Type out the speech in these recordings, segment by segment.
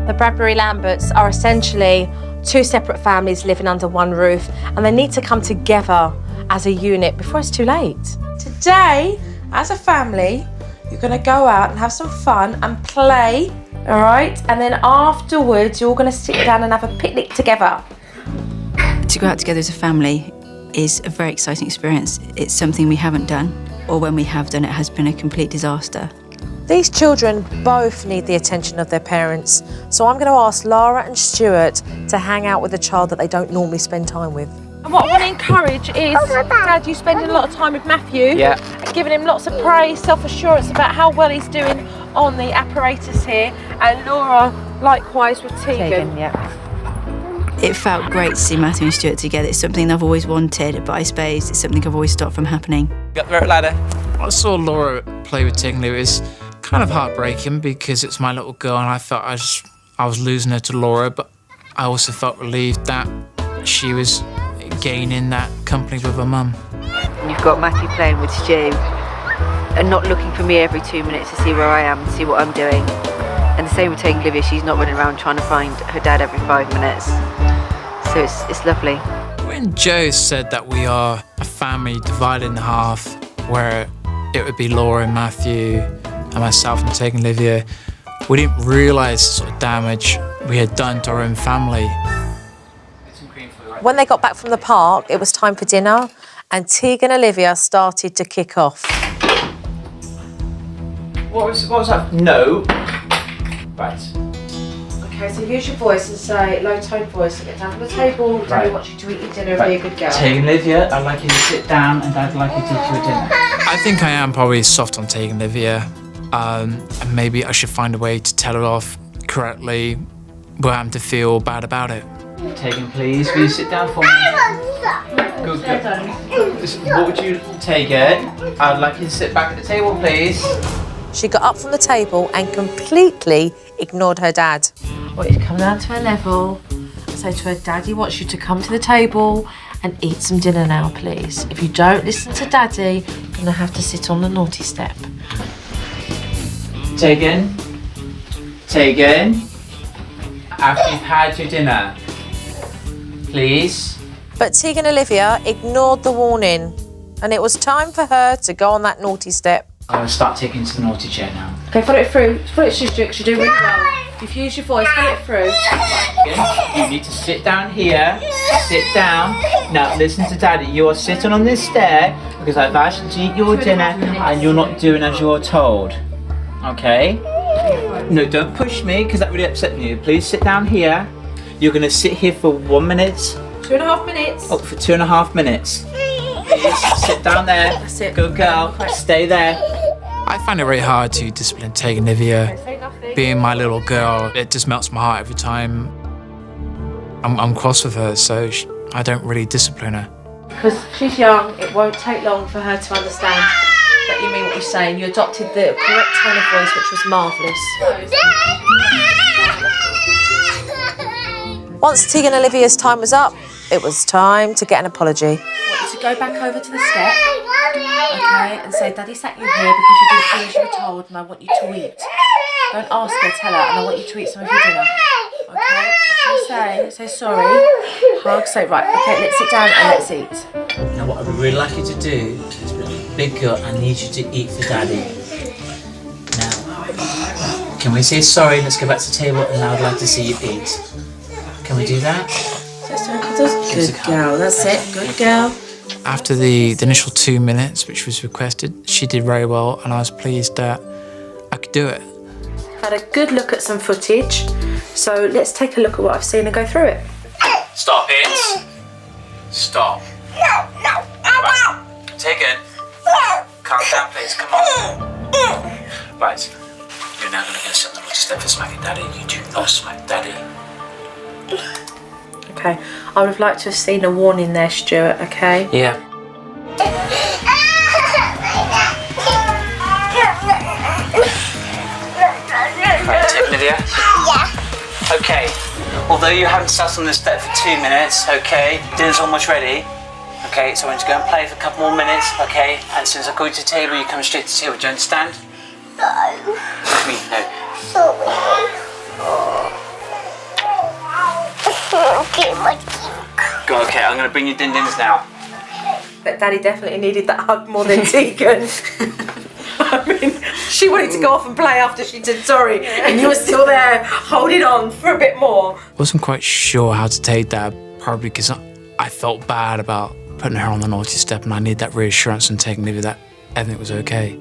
The Bradbury Lamberts are essentially two separate families living under one roof, and they need to come together as a unit before it's too late. Today, as a family, you're gonna go out and have some fun and play, all right? And then afterwards, you're all gonna sit down and have a picnic together. To go out together as a family is a very exciting experience. It's something we haven't done, or when we have done it has been a complete disaster. These children both need the attention of their parents, so I'm going to ask Lara and Stuart to hang out with a child that they don't normally spend time with. And what I want to encourage is, Dad, you spending a lot of time with Matthew, and giving him lots of praise, self-assurance about how well he's doing on the apparatus here, and Laura likewise with Teagan. It felt great to see Matthew and Stuart together. It's something I've always wanted, but I suppose it's something I've always stopped from happening. Got the rope ladder. I saw Laura play with Teagan. It was kind of heartbreaking because it's my little girl and I felt I was losing her to Laura, but I also felt relieved that she was gaining that company with her mum. You've got Matthew playing with Stu and not looking for me every 2 minutes to see where I am and see what I'm doing. And the same with Teagan and Olivia, she's not running around trying to find her dad every 5 minutes. So it's lovely. When Joe said that we are a family divided in half, where it would be Laura and Matthew and myself and Teagan and Olivia, we didn't realise the sort of damage we had done to our own family. When they got back from the park, it was time for dinner, and Teagan and Olivia started to kick off. What was that? No. Right. Okay, so use your voice and say, low-tone voice, get down from the table, Daddy wants you to eat your dinner and be a good girl. Teagan and Olivia, I'd like you to sit down and I'd like you to eat your dinner. I think I am probably soft on Teagan and Olivia, and maybe I should find a way to tell her off correctly without having to feel bad about it. Teagan, please, will you sit down for me? Good girl. Listen, what would you, Teagan? I'd like you to sit back at the table, please. She got up from the table and completely ignored her dad. I want you to come down to her level and say to her, Daddy wants you to come to the table and eat some dinner now, please. If you don't listen to Daddy, you're going to have to sit on the naughty step. Teagan, after you've had your dinner, please. But Teagan and Olivia ignored the warning, and it was time for her to go on that naughty step. I'm going to start taking to the naughty chair now. Okay, follow it through. Follow it through, because you're doing really well. If you use your voice, follow it through. Okay. You need to sit down here. Sit down. Now listen to Daddy. You are sitting on this stair because I've asked you to eat your dinner and you're not doing as you're told. Okay? No, don't push me because that really upset me. Please sit down here. You're going to sit here for 1 minute. 2.5 minutes. Oh, for 2.5 minutes. Please sit down there. That's it. Good girl. Stay there. I find it very hard to discipline Teagan and Olivia. Being my little girl, it just melts my heart every time I'm cross with her, so I don't really discipline her. Because she's young, it won't take long for her to understand that you mean what you're saying. You adopted the correct tone of voice, which was marvellous. Once Teagan and Olivia's time was up, it was time to get an apology. I want you to go back over to the step, okay, and say, Daddy sat you here because you didn't do as you were told and I want you to eat. Don't ask her, tell her, and I want you to eat some of your dinner. Okay? Say sorry, hug, say, right, okay, let's sit down and let's eat. Now what I would really like you to do is be a big girl, I need you to eat for Daddy. Now, can we say sorry, let's go back to the table, and now I'd like to see you eat. Can we do that? Good girl, that's it, good girl. After the initial 2 minutes, which was requested, she did very well, and I was pleased that I could do it. Had a good look at some footage, so let's take a look at what I've seen and go through it. Stop it! Stop. Right. Teagan, calm down please, come on. Right, you're now going to get sit on the naughty step for smacking Daddy. You do not smack Daddy. Okay, I would have liked to have seen a warning there, Stuart, okay? Yeah. Right, Teagan, Olivia? Yeah. Okay, although you haven't sat on this step for 2 minutes, okay, dinner's almost ready. Okay, so I'm going to go and play for a couple more minutes, okay? And as soon as I go to the table, you come straight to the table. Do you understand? No. What do you mean, no? Go, okay, I'm going to bring you din-dins now. But Daddy definitely needed that hug more than Teagan. I mean, she wanted to go off and play after she said sorry, and you were still there holding on for a bit more. I wasn't quite sure how to take that, probably because I felt bad about putting her on the naughty step, and I need that reassurance and taking Olivia that everything was okay.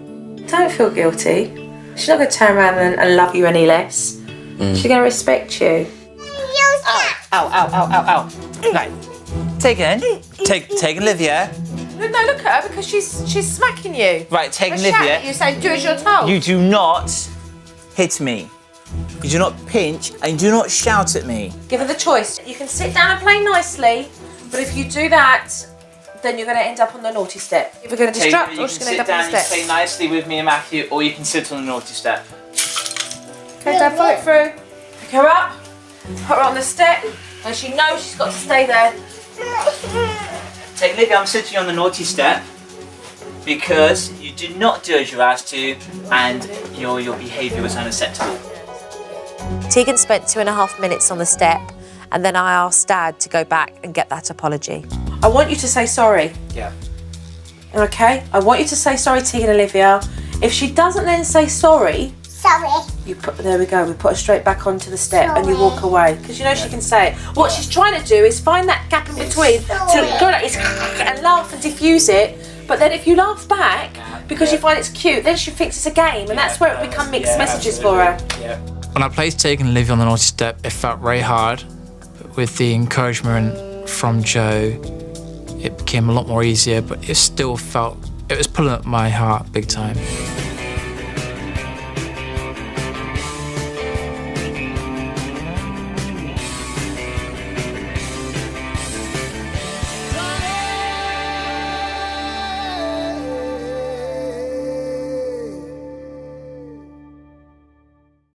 Don't feel guilty. She's not going to turn around and love you any less. She's going to respect you. Ow. Right. Teagan. Teagan, Olivia. No, look at her because she's smacking you. Right, Teagan, She's shouting Olivia. at you saying, do as you're told. You do not hit me. You do not pinch and you do not shout at me. Give her the choice. You can sit down and play nicely, but if you do that, then you're going to end up on the naughty step. If you're going to distract, You or can she's going to sit end up on down the and step. play nicely with me and Matthew, or you can sit on the naughty step. Okay, Dad, follow it through. Pick her up, put her on the step, and she knows she's got to stay there. Teagan, Olivia, I'm sitting on the naughty step because you did not do as you were asked to, and your behaviour was unacceptable. Teagan spent 2.5 minutes on the step, and then I asked Dad to go back and get that apology. I want you to say sorry. Yeah. Okay? I want you to say sorry, Teagan and Olivia. If she doesn't then say sorry, there we go, we put her straight back onto the step and you walk away. Because you know she can say it. What she's trying to do is find that gap in between to go like this and laugh and diffuse it. But then if you laugh back because you find it's cute, then she thinks it's a game, and that's where it becomes mixed messages for her. Yeah. When I placed Teagan and Olivia on the naughty step, it felt very hard. But with the encouragement from Joe, it became a lot more easier, but it still felt, it was pulling at my heart big time.